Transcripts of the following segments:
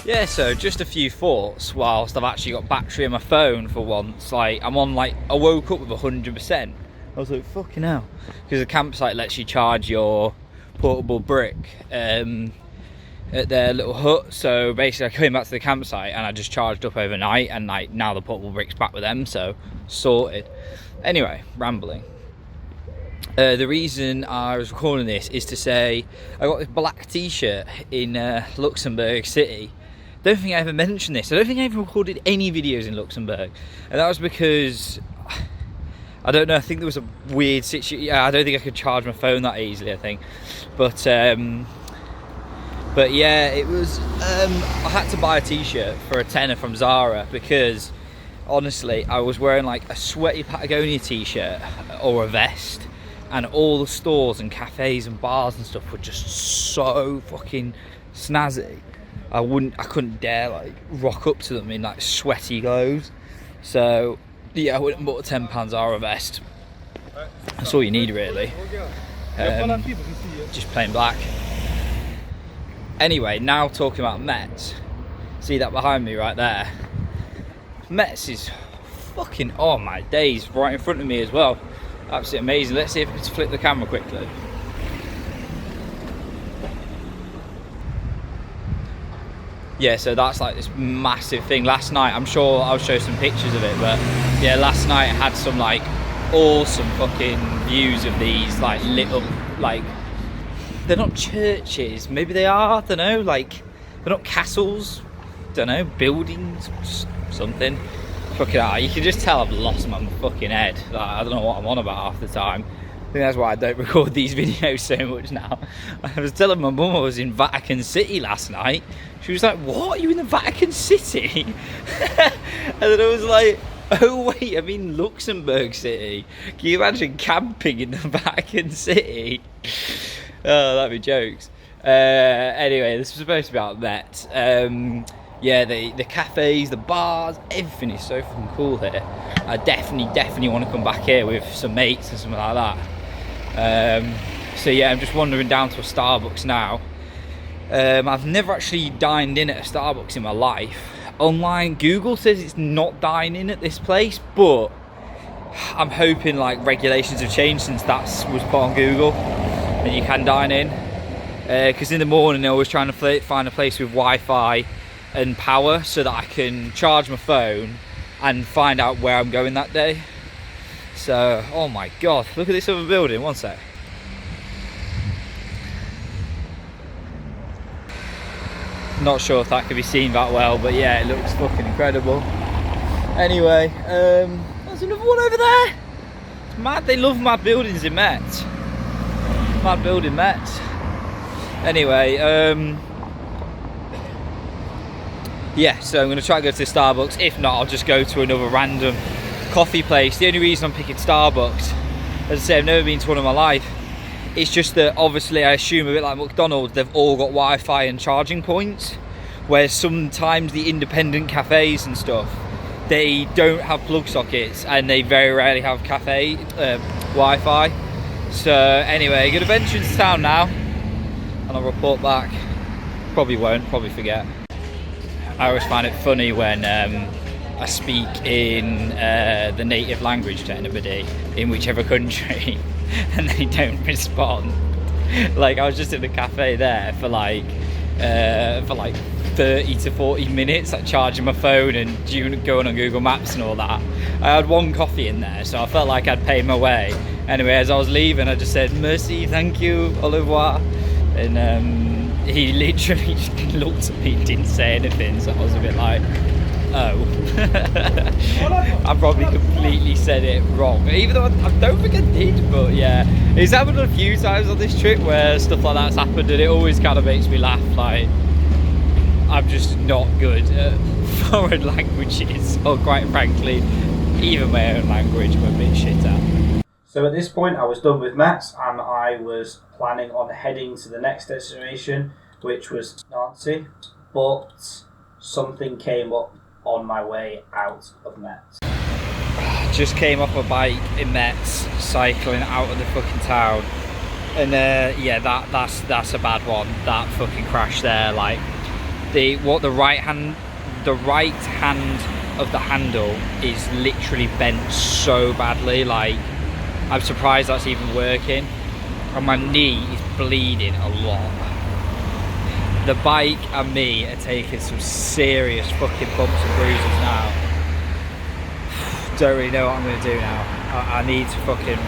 Yeah, so just a few thoughts whilst I've actually got battery in my phone for once. Like, I woke up with 100%. I was like, fucking hell. Because the campsite lets you charge your portable brick at their little hut. So basically I came back to the campsite and I just charged up overnight, and like now the portable brick's back with them, so sorted. Anyway, rambling. The reason I was recording this is to say I got this black t-shirt in Luxembourg City. Don't think I ever mentioned this. I don't think I ever recorded any videos in Luxembourg, and that was because I don't know. I think there was a weird situation. Yeah, I don't think I could charge my phone that easily, I think, but yeah, it was. I had to buy a t-shirt for £10 from Zara because honestly, I was wearing like a sweaty Patagonia t-shirt or a vest, and all the stores and cafes and bars and stuff were just so fucking snazzy. I couldn't dare like rock up to them in like sweaty clothes. So yeah, I went and bought a £10 Zara vest. That's all you need really. Just plain black. Anyway, now talking about Metz. See that behind me right there? Metz is fucking, oh my days, right in front of me as well. Absolutely amazing. Let's see if we can flip the camera quickly. Yeah, so that's like this massive thing. Last night, I'm sure I'll show some pictures of it, but yeah, last night it had some like awesome fucking views of these like little, like, they're not churches, maybe they are, I don't know, like, they're not castles, don't know, buildings, something. Fucking hell, you can just tell I've lost my fucking head. Like, I don't know what I'm on about half the time. I think that's why I don't record these videos so much now. I was telling my mum I was in Vatican City last night. She was like, what? Are you in the Vatican City? And then I was like, oh wait, I'm in Luxembourg City. Can you imagine camping in the Vatican City? Oh, that'd be jokes. Anyway, this was supposed to be about Metz. Yeah, the cafes, the bars, everything is so fucking cool here. I definitely want to come back here with some mates and something like that. So yeah, I'm just wandering down to a Starbucks now. I've never actually dined in at a Starbucks in my life. Online, Google says it's not dining at this place, but I'm hoping like regulations have changed since that was put on Google and you can dine in. Because in the morning I was trying to find a place with Wi-Fi and power so that I can charge my phone and find out where I'm going that day. So, oh my god, look at this other building, one sec. Not sure if that can be seen that well, but yeah, it looks fucking incredible. Anyway, there's another one over there. It's mad, they love mad buildings in Metz. Mad building Metz. Anyway, yeah, so I'm going to try to go to the Starbucks. If not, I'll just go to another random coffee place. The only reason I'm picking Starbucks, as I say, I've never been to one in my life. It's just that obviously I assume a bit like McDonald's, they've all got Wi-Fi and charging points, whereas sometimes the independent cafes and stuff, they don't have plug sockets and they very rarely have cafe Wi-Fi. So anyway, gonna venture into town now and I'll report back. Probably won't, probably forget. I always find it funny when I speak in the native language to anybody in whichever country and they don't respond. Like, I was just in the cafe there for like 30 to 40 minutes, like charging my phone and going on Google Maps and all that. I had one coffee in there, so I felt like I'd paid my way. Anyway, as I was leaving, I just said, merci, thank you, au revoir. And he literally just looked at me and didn't say anything, so I was a bit like, oh. I probably completely said it wrong, even though I don't think I did, but yeah. It's happened a few times on this trip where stuff like that's happened, and it always kind of makes me laugh. Like, I'm just not good at foreign languages, or quite frankly, even my own language I'm a bit shit at. So at this point I was done with Metz and I was planning on heading to the next destination, which was Nancy, but something came up on my way out of Metz. Just came off a bike in Metz, cycling out of the fucking town, and yeah, that's a bad one. That fucking crash there, like, the right hand of the handle is literally bent so badly. Like, I'm surprised that's even working, and my knee is bleeding a lot. The bike and me are taking some serious fucking bumps and bruises now. Don't really know what I'm going to do now. I need to fucking,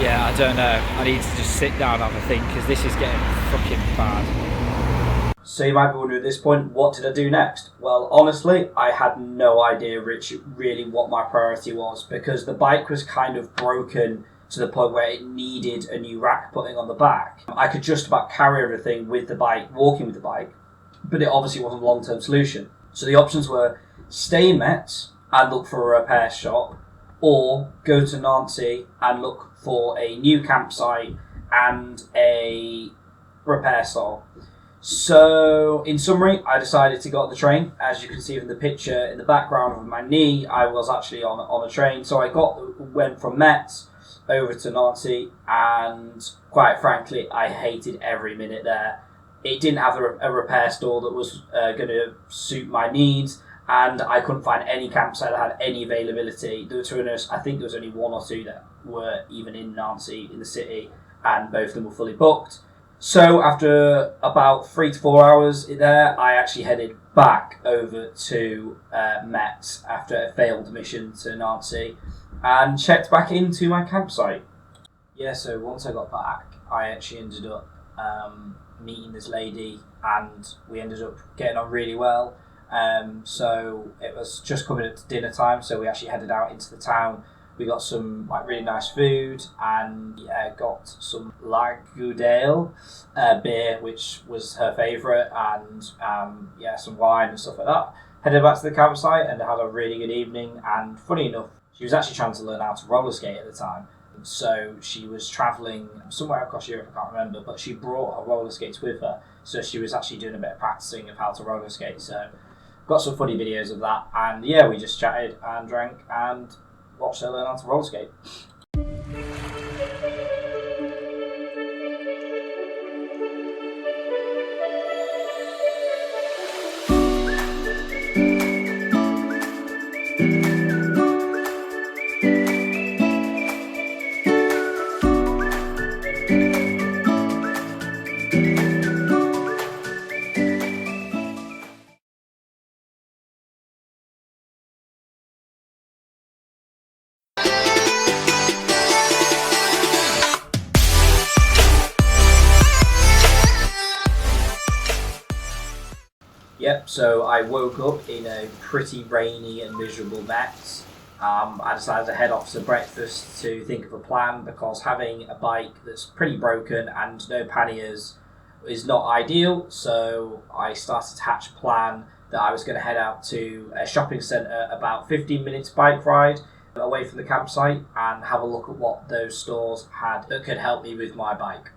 yeah, I don't know. I need to just sit down and have a think, because this is getting fucking bad. So you might be wondering at this point, what did I do next? Well, honestly, I had no idea, Rich, really what my priority was, because the bike was kind of broken to the point where it needed a new rack putting on the back. I could just about carry everything with the bike, walking with the bike, but it obviously wasn't a long-term solution. So the options were stay in Metz and look for a repair shop, or go to Nancy and look for a new campsite and a repair store. So, in summary, I decided to go on the train. As you can see from the picture in the background of my knee, I was actually on a train. So I went from Metz over to Nancy, and quite frankly, I hated every minute there. It didn't have a repair store that was going to suit my needs, and I couldn't find any campsite that had any availability. To be honest, I think there was only one or two that were even in Nancy, in the city, and both of them were fully booked. So after about 3 to 4 hours there, I actually headed back over to Metz after a failed mission to Nancy, and checked back into my campsite. Yeah, so once I got back, I actually ended up meeting this lady, and we ended up getting on really well. So it was just coming up to dinner time, so we actually headed out into the town. We got some really nice food, and got some Lagudale beer, which was her favourite, and some wine and stuff like that. Headed back to the campsite and had a really good evening. And funny enough, she was actually trying to learn how to roller skate at the time. So she was travelling somewhere across Europe, I can't remember, but she brought her roller skates with her. So she was actually doing a bit of practicing of how to roller skate. So got some funny videos of that, and yeah, we just chatted and drank and watched her learn how to roller skate. Yep, so I woke up in a pretty rainy and miserable Metz. I decided to head off to breakfast to think of a plan, because having a bike that's pretty broken and no panniers is not ideal. So I started to hatch a plan that I was going to head out to a shopping centre about 15 minutes bike ride away from the campsite and have a look at what those stores had that could help me with my bike.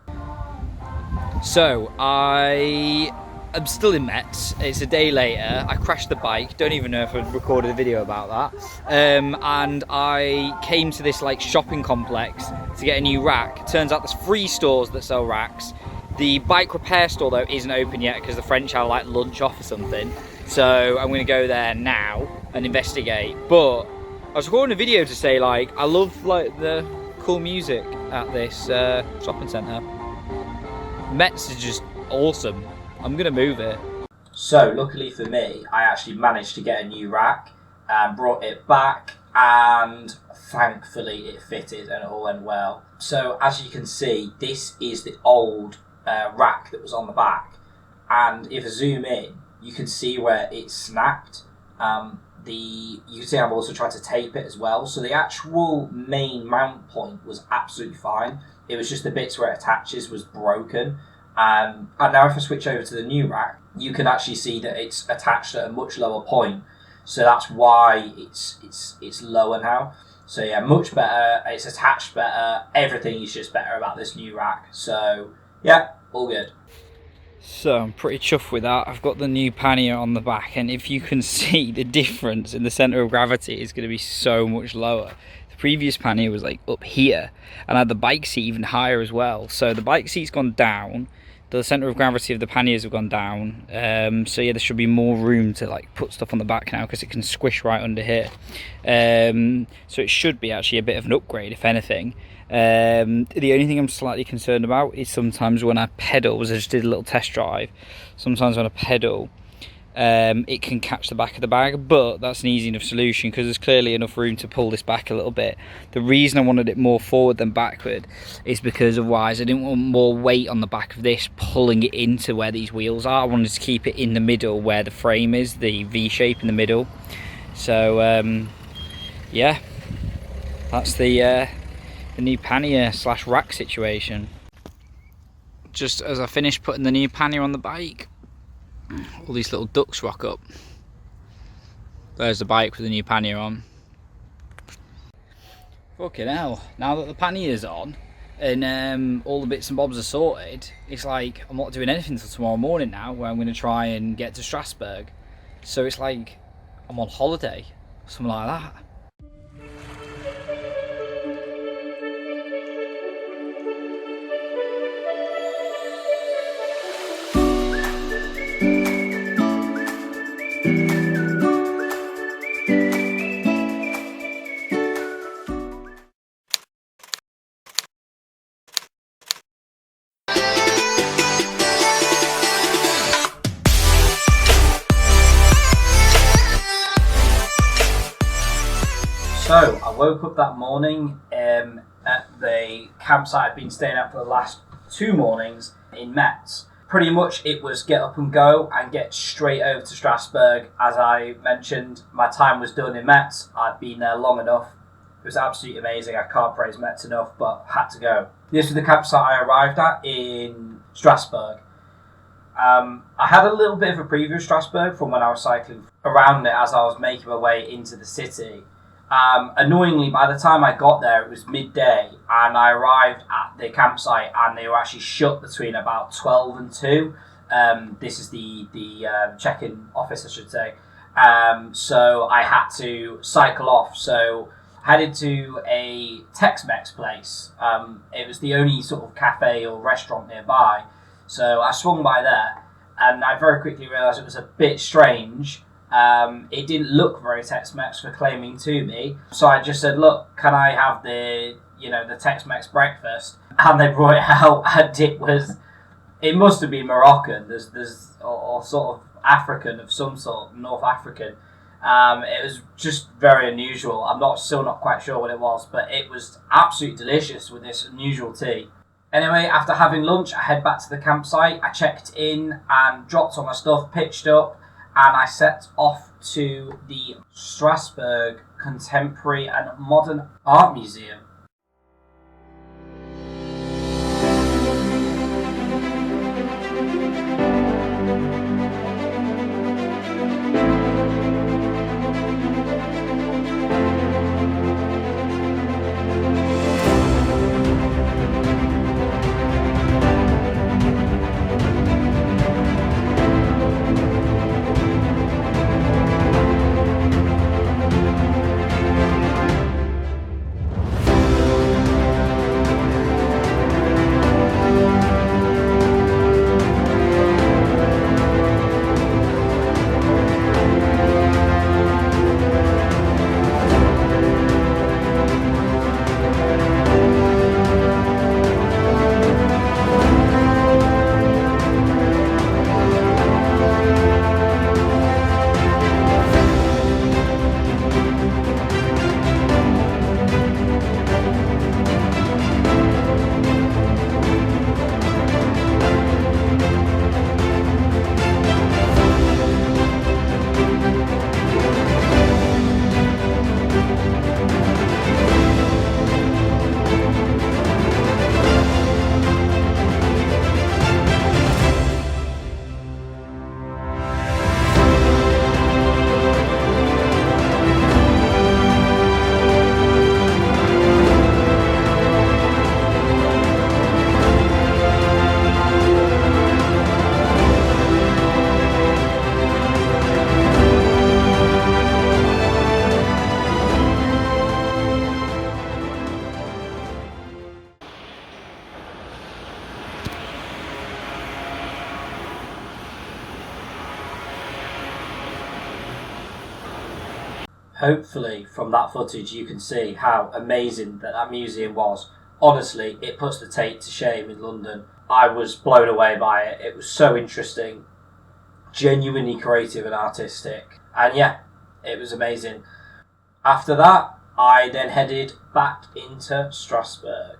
So I'm still in Metz. It's a day later. I crashed the bike. Don't even know if I've recorded a video about that. And I came to this shopping complex to get a new rack. Turns out there's 3 stores that sell racks. The bike repair store though isn't open yet because the French have lunch off or something. So I'm going to go there now and investigate. But I was recording a video to say I love the cool music at this shopping centre. Metz is just awesome. I'm going to move it. So, luckily for me, I actually managed to get a new rack and brought it back, and thankfully it fitted and it all went well. So, as you can see, this is the old rack that was on the back, and if I zoom in, you can see where it snapped. You can see I've also tried to tape it as well, so the actual main mount point was absolutely fine. It was just the bits where it attaches was broken. And now if I switch over to the new rack, you can actually see that it's attached at a much lower point. So that's why it's lower now. So yeah, much better. It's attached better. Everything is just better about this new rack. So yeah, all good. So I'm pretty chuffed with that. I've got the new pannier on the back, and if you can see the difference in the centre of gravity is going to be so much lower. The previous pannier was up here, and I had the bike seat even higher as well. So the bike seat's gone down. the centre of gravity of the panniers have gone down, so yeah, there should be more room to like put stuff on the back now, because it can squish right under here. So it should be actually a bit of an upgrade, if anything. The only thing I'm slightly concerned about is sometimes when I pedal, as I just did a little test drive, sometimes when I pedal, it can catch the back of the bag, but that's an easy enough solution because there's clearly enough room to pull this back a little bit. The reason I wanted it more forward than backward is because otherwise I didn't want more weight on the back of this pulling it into where these wheels are. I wanted to keep it in the middle where the frame is, the V shape in the middle. So yeah, that's the new pannier / rack situation. Just as I finished putting the new pannier on the bike, all these little ducks rock up. There's the bike with the new pannier on. Fucking hell, now that the pannier's on and all the bits and bobs are sorted, it's like I'm not doing anything until tomorrow morning now, where I'm going to try and get to Strasbourg. So it's like I'm on holiday, something like that. So I woke up that morning at the campsite I've been staying at for the last 2 mornings in Metz. Pretty much it was get up and go and get straight over to Strasbourg. As I mentioned, my time was done in Metz. I'd been there long enough. It was absolutely amazing. I can't praise Metz enough, but had to go. This was the campsite I arrived at in Strasbourg. I had a little bit of a preview of Strasbourg from when I was cycling around it as I was making my way into the city. Annoyingly, by the time I got there, it was midday, and I arrived at the campsite, and they were actually shut between about 12 and 2. This is the check-in office, I should say. So I had to cycle off. So headed to a Tex-Mex place. It was the only sort of cafe or restaurant nearby. So I swung by there, and I very quickly realised it was a bit strange. It didn't look very Tex-Mex for claiming to me, so I just said, "Look, can I have the Tex-Mex breakfast?" And they brought it out, and it must have been Moroccan. Or sort of African of some sort, North African. It was just very unusual. I'm still not quite sure what it was, but it was absolutely delicious with this unusual tea. Anyway, after having lunch, I head back to the campsite. I checked in and dropped all my stuff, pitched up, and I set off to the Strasbourg Contemporary and Modern Art Museum. hopefully from that footage you can see how amazing that museum was. Honestly, it puts the Tate to shame in London. I was blown away by it. It was so interesting, genuinely creative and artistic. And yeah, it was amazing. After that, I then headed back into Strasbourg.